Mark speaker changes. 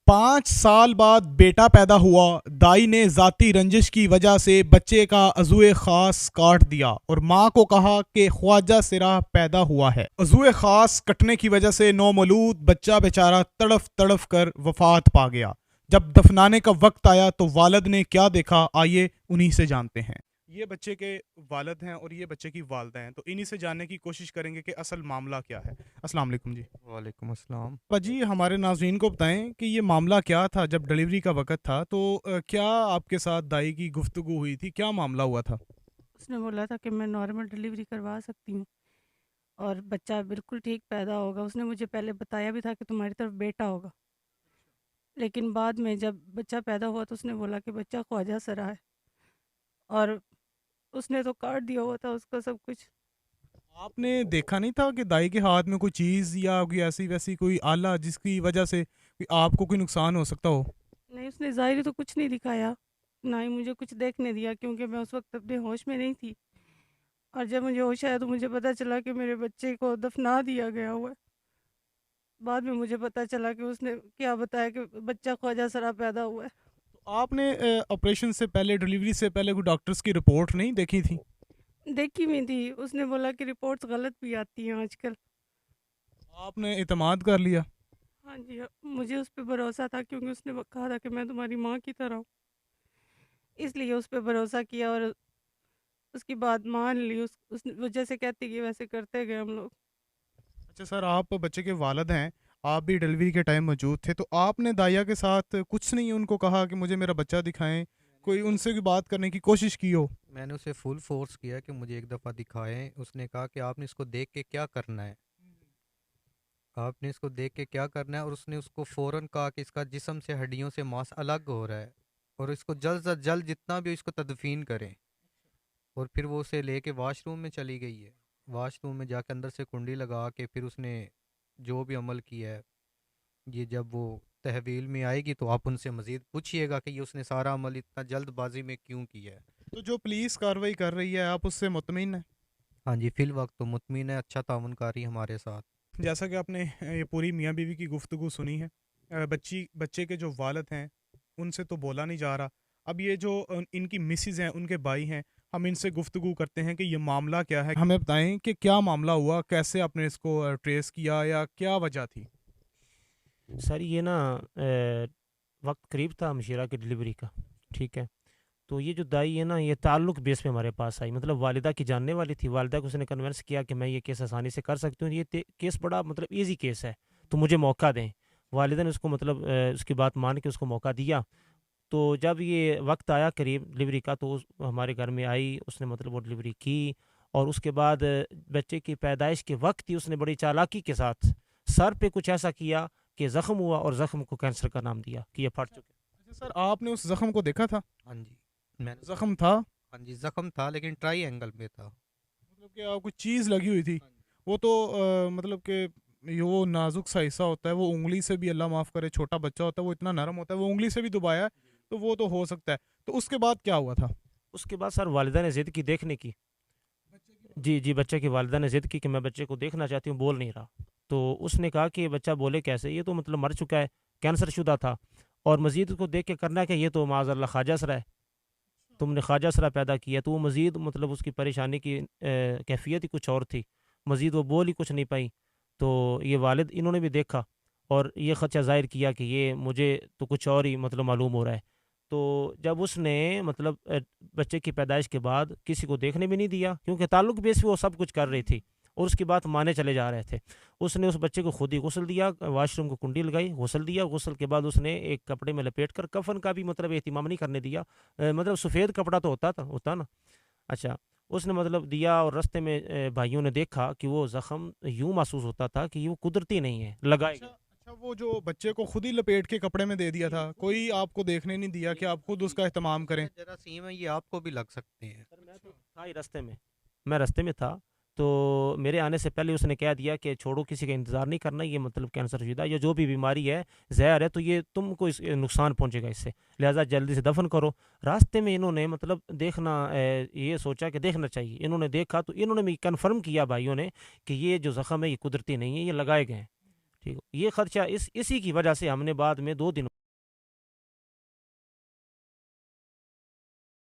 Speaker 1: 5 سال بعد بیٹا پیدا ہوا، دائی نے ذاتی رنجش کی وجہ سے بچے کا عضوِ خاص کاٹ دیا اور ماں کو کہا کہ خواجہ سرا پیدا ہوا ہے۔ عضوِ خاص کٹنے کی وجہ سے نومولود بچہ بیچارہ تڑف تڑف کر وفات پا گیا۔ جب دفنانے کا وقت آیا تو والد نے کیا دیکھا، آئیے انہی سے جانتے ہیں۔ یہ بچے کے والد ہیں اور یہ بچے کی والدہ ہیں، تو انہی سے جاننے کی کوشش کریں گے کہ اصل معاملہ کیا ہے۔ السلام علیکم جی۔
Speaker 2: وعلیکم السلام۔
Speaker 1: جی ہمارے ناظرین کو بتائیں کہ یہ معاملہ کیا تھا جب ڈلیوری کا وقت تھا، تو کیا آپ کے ساتھ دائی کی گفتگو ہوئی تھی، کیا معاملہ ہوا تھا؟
Speaker 3: اس نے بولا تھا کہ میں نارمل ڈلیوری کروا سکتی ہوں اور بچہ بالکل ٹھیک پیدا ہوگا۔ اس نے مجھے پہلے بتایا بھی تھا کہ تمہاری طرف بیٹا ہوگا، لیکن بعد میں جب بچہ پیدا ہوا تو اس نے بولا کہ بچہ خواجہ سرا ہے، اور اس نے تو کاٹ دیا ہوا تھا اس کا سب کچھ۔
Speaker 1: آپ نے دیکھا نہیں تھا کہ دائی کے ہاتھ میں کوئی چیز یا کوئی ایسی ویسی کوئی آلہ جس کی وجہ سے آپ کو کوئی نقصان ہو سکتا ہو؟
Speaker 3: نہیں، اس نے ظاہری تو کچھ نہیں دکھایا، نہ ہی مجھے کچھ دیکھنے دیا، کیونکہ میں اس وقت اپنے ہوش میں نہیں تھی، اور جب مجھے ہوش آیا تو مجھے پتہ چلا کہ میرے بچے کو دفنا دیا گیا ہوا ہے۔ بعد میں مجھے پتہ چلا کہ اس نے کیا بتایا کہ بچہ خواجہ سرا پیدا ہوا ہے۔
Speaker 1: آپ نے آپریشن سے پہلے، ڈلیوری سے پہلے کوئی ڈاکٹرز کی رپورٹ نہیں دیکھی تھی؟
Speaker 3: دیکھی بھی تھی، اس نے بولا کہ رپورٹس غلط بھی آتی ہیں آج کل۔
Speaker 1: آپ نے اعتماد کر لیا؟
Speaker 3: ہاں جی، مجھے اس پہ بھروسہ تھا، کیونکہ اس نے کہا تھا کہ میں تمہاری ماں کی طرح ہوں، اس لیے اس پہ بھروسہ کیا اور اس کی بات مان لی۔ اس وہ جیسے کہتی کہ ویسے کرتے گئے ہم لوگ۔
Speaker 1: اچھا سر، آپ بچے کے والد ہیں، آپ بھی ڈلیوری کے ٹائم موجود تھے، تو آپ نے دائیا کے ساتھ کچھ نہیں ان کو کہا کہ مجھے میرا بچہ دکھائیں، کوئی ان سے بھی بات کرنے کی کوشش کی ہو؟
Speaker 2: میں نے اسے فل فورس کیا کہ مجھے ایک دفعہ دکھائیں۔ اس نے کہا کہ آپ نے اس کو دیکھ کے کیا کرنا ہے، آپ نے اس کو دیکھ کے کیا کرنا ہے، اور اس نے اس کو فوراً کہا کہ اس کا جسم سے، ہڈیوں سے ماس الگ ہو رہا ہے، اور اس کو جلد از جلد جتنا بھی اس کو تدفین کریں۔ اور پھر وہ اسے لے کے واش روم میں چلی گئی ہے۔ واش روم میں جا کے اندر سے کنڈی لگا کے پھر اس نے جو بھی عمل کیا ہے، یہ جب وہ تحویل میں آئے گی تو آپ ان سے مزید پوچھیے گا کہ یہ اس نے سارا عمل اتنا جلد بازی میں کیوں کیا ہے۔
Speaker 1: تو جو پولیس کارروائی کر رہی ہے، آپ اس سے مطمئن ہیں؟
Speaker 2: ہاں جی، فی الوقت تو مطمئن ہے، اچھا تعاون کاری ہمارے ساتھ۔
Speaker 1: جیسا کہ آپ نے یہ پوری میاں بیوی کی گفتگو سنی ہے، بچے کے جو والد ہیں ان سے تو بولا نہیں جا رہا۔ اب یہ جو ان کی مسز ہیں، ان کے بھائی ہیں، ہم ان سے گفتگو کرتے ہیں کہ یہ معاملہ کیا ہے، ہمیں بتائیں کہ کیا معاملہ ہوا، کیسے آپ نے اس کو ٹریس کیا یا کیا وجہ تھی؟
Speaker 4: سر یہ نا وقت قریب تھا مشیرہ کی ڈلیوری کا، ٹھیک ہے، تو یہ جو دائی ہے نا، یہ تعلق بیس پہ ہمارے پاس آئی، مطلب والدہ کی جاننے والی تھی، والدہ کو اس نے کنونس کیا کہ میں یہ کیس آسانی سے کر سکتی ہوں، یہ کیس بڑا مطلب ایزی کیس ہے، تو مجھے موقع دیں۔ والدہ نے اس کو مطلب اس کی بات مان کے اس کو موقع دیا۔ تو جب یہ وقت آیا قریب ڈلیوری کا تو ہمارے گھر میں آئی، اس نے مطلب وہ ڈلیوری کی، اور اس کے بعد بچے کی پیدائش کے وقت ہی اس نے بڑی چالاکی کے ساتھ سر پہ کچھ ایسا کیا کہ زخم ہوا، اور زخم کو کینسر کا نام دیا کہ یہ پھٹ چکے۔
Speaker 1: اچھا سر، آپ نے اس زخم کو دیکھا تھا؟
Speaker 2: ہاں جی، میں نے
Speaker 1: زخم تھا؟
Speaker 2: ہاں جی، زخم تھا لیکن ٹرائی اینگل میں تھا۔
Speaker 1: مطلب کہ آپ کو چیز لگی ہوئی تھی؟ وہ تو مطلب کہ یہ وہ نازک سا حصہ ہوتا ہے، وہ انگلی سے بھی، اللہ معاف کرے، چھوٹا بچہ ہوتا ہے وہ اتنا نرم ہوتا ہے، وہ انگلی سے بھی دبایا ہے تو وہ تو ہو سکتا ہے۔ تو اس کے بعد کیا ہوا تھا؟
Speaker 4: اس کے بعد سر والدہ نے ضد کی دیکھنے کی، جی بچے کی والدہ نے ضد کی کہ میں بچے کو دیکھنا چاہتی ہوں، بول نہیں رہا، تو اس نے کہا کہ بچہ بولے کیسے، یہ تو مطلب مر چکا ہے، کینسر شدہ تھا، اور مزید اس کو دیکھ کے کرنا ہے کہ یہ تو معاذ اللہ خواجہ سرا ہے، تم نے خواجہ سرا پیدا کیا، تو وہ مزید مطلب اس کی پریشانی کی کیفیت ہی کچھ اور تھی، مزید وہ بول ہی کچھ نہیں پائی۔ تو یہ والد انہوں نے بھی دیکھا اور یہ خدشہ ظاہر کیا کہ یہ مجھے تو کچھ اور ہی مطلب معلوم ہو رہا ہے۔ تو جب اس نے مطلب بچے کی پیدائش کے بعد کسی کو دیکھنے بھی نہیں دیا، کیونکہ تعلق بیس پہ وہ سب کچھ کر رہی تھی اور اس کی بات مانے چلے جا رہے تھے، اس نے اس بچے کو خود ہی غسل دیا، واش روم کو کنڈی لگائی، غسل دیا، غسل کے بعد اس نے ایک کپڑے میں لپیٹ کر، کفن کا بھی مطلب اہتمام نہیں کرنے دیا، مطلب سفید کپڑا تو ہوتا نا، اچھا، اس نے مطلب دیا، اور رستے میں بھائیوں نے دیکھا کہ وہ زخم یوں محسوس ہوتا تھا کہ یہ وہ قدرتی نہیں ہے، لگائے
Speaker 1: اچھا
Speaker 4: گئے۔
Speaker 1: اچھا، وہ جو بچے کو خود ہی لپیٹ کے کپڑے میں دے دیا تھا، کوئی آپ کو دیکھنے نہیں دیا کہ آپ خود اس کا اہتمام کریں؟
Speaker 2: جراثیم ہے، یہ آپ کو بھی لگ سکتے ہیں۔
Speaker 4: سر میں تو تھا ہی رستے میں، میں رستے میں تھا، تو میرے آنے سے پہلے اس نے کہہ دیا کہ چھوڑو، کسی کا انتظار نہیں کرنا، یہ مطلب کینسر شدہ یا جو بھی بیماری ہے، زہر ہے، تو یہ تم کو نقصان پہنچے گا اس سے، لہٰذا جلدی سے دفن کرو۔ راستے میں انہوں نے مطلب دیکھنا، یہ سوچا کہ دیکھنا چاہیے، انہوں نے دیکھا تو انہوں نے بھی کنفرم کیا بھائیوں نے کہ یہ جو زخم ہے یہ قدرتی نہیں ہے، یہ لگائے گئے ہیں، ٹھیک ہے، یہ خدشہ اسی کی وجہ سے ہم نے بعد میں 2 دن